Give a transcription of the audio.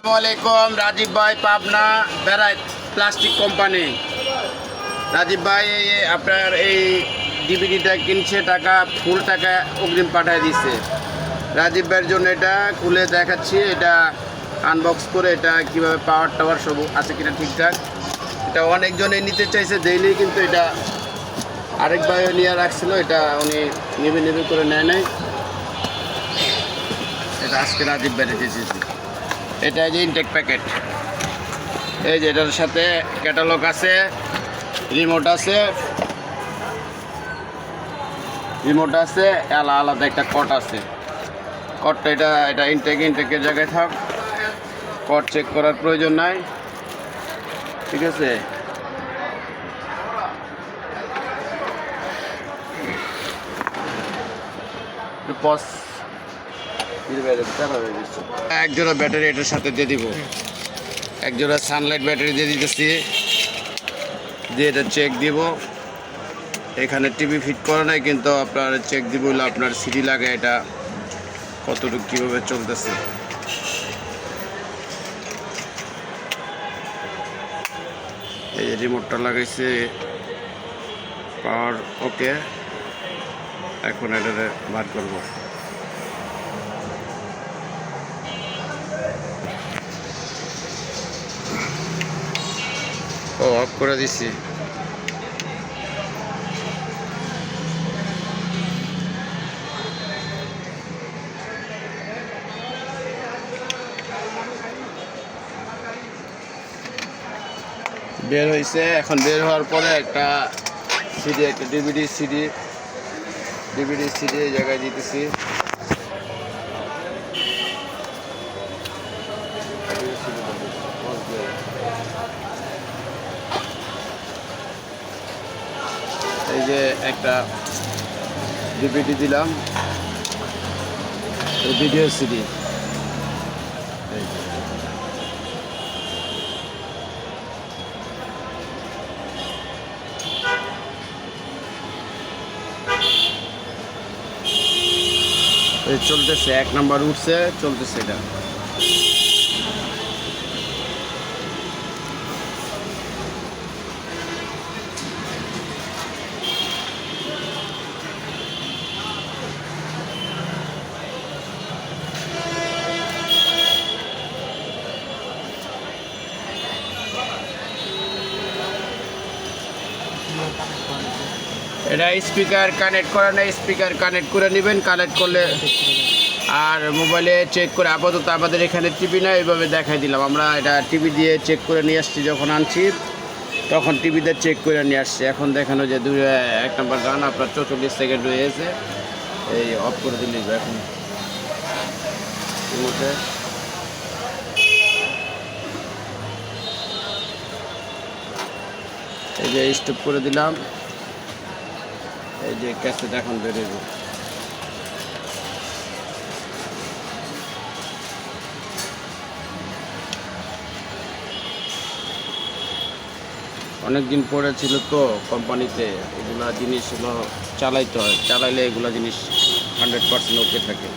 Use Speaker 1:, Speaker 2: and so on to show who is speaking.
Speaker 1: আসসালামাইকুম রাজীব ভাই Pabna বেড়াইত plastic company. Rajib ভাই আপনার এই ডিভিডিটা কিনছে, টাকা ফুল টাকা অগ্রিম পাঠিয়ে দিচ্ছে। রাজীব ভাইয়ের জন্য এটা খুলে দেখাচ্ছি, এটা আনবক্স করে এটা কিভাবে পাওয়ার টাওয়ার সব আছে কিনা ঠিকঠাক। এটা অনেকজনে নিতে চাইছে ডেইলি, কিন্তু এটা আরেক ভাই নিয়ে রাখছিল, এটা উনি নেবে করে নেয় নাই। এটা আজকে রাজীব ভাই রেখেছি। এটা যে ইনটেক প্যাকেট, এই যে এটার সাথে ক্যাটালগ আছে, রিমোট আছে, আলাদা একটা কট আছে। কটটা এটা ইনটেকের জায়গায় থাক, কট চেক করার প্রয়োজন নাই, ঠিক আছে। এক জোড়া ব্যাটারি এটার সাথে দিয়ে দিব, এক জোড়া সানলাইট ব্যাটারি দিয়ে দিতেছি, দিয়ে এটা চেক দিব। এখানে টিভি ফিট করা নাই, কিন্তু আপনার চেক দিব হলে আপনার সিডি লাগে এটা কতটুকু কীভাবে চলতেছে। এই যে রিমোটটা লাগাইছে, পাওয়ার ওকে। এখন এটা বার করবো। অফ করে দিছি। বের হয়েছে। এখন বের হওয়ার পরে একটা সিডি, একটা ডিভিডি সিডি এই জায়গায় দিতেছি। এই যে একটা ডিভিডি দিলাম, ভিডিও সিডি। চলতেছে, 1 নাম্বার উঠছে, চলতেছে এটা। এটা স্পিকার কানেক্ট করা নেই, স্পিকার কানেক্ট করে নেবেন। কানেক্ট করলে আর মোবাইলে চেক করে, আপাতত আমাদের এখানে টিভি না, এইভাবে দেখাই দিলাম। আমরা এটা টিভি দিয়ে চেক করে নিয়ে আসছি, যখন আনছি তখন টিভিতে চেক করে নিয়ে আসছি। এখন দেখানো যে 1 নাম্বার গান আপনার 44 সেকেন্ড হয়েছে। এই অফ করে দিলে এখন এই যে স্টপ করে দিলাম। এই যে ক্যাসেট এখন বেরোবে। অনেকদিন পরে ছিল তো কোম্পানিতে, এগুলা জিনিস হলো চালাইতে হয়, চালাইলে এগুলা জিনিস 100% ওকে থাকে।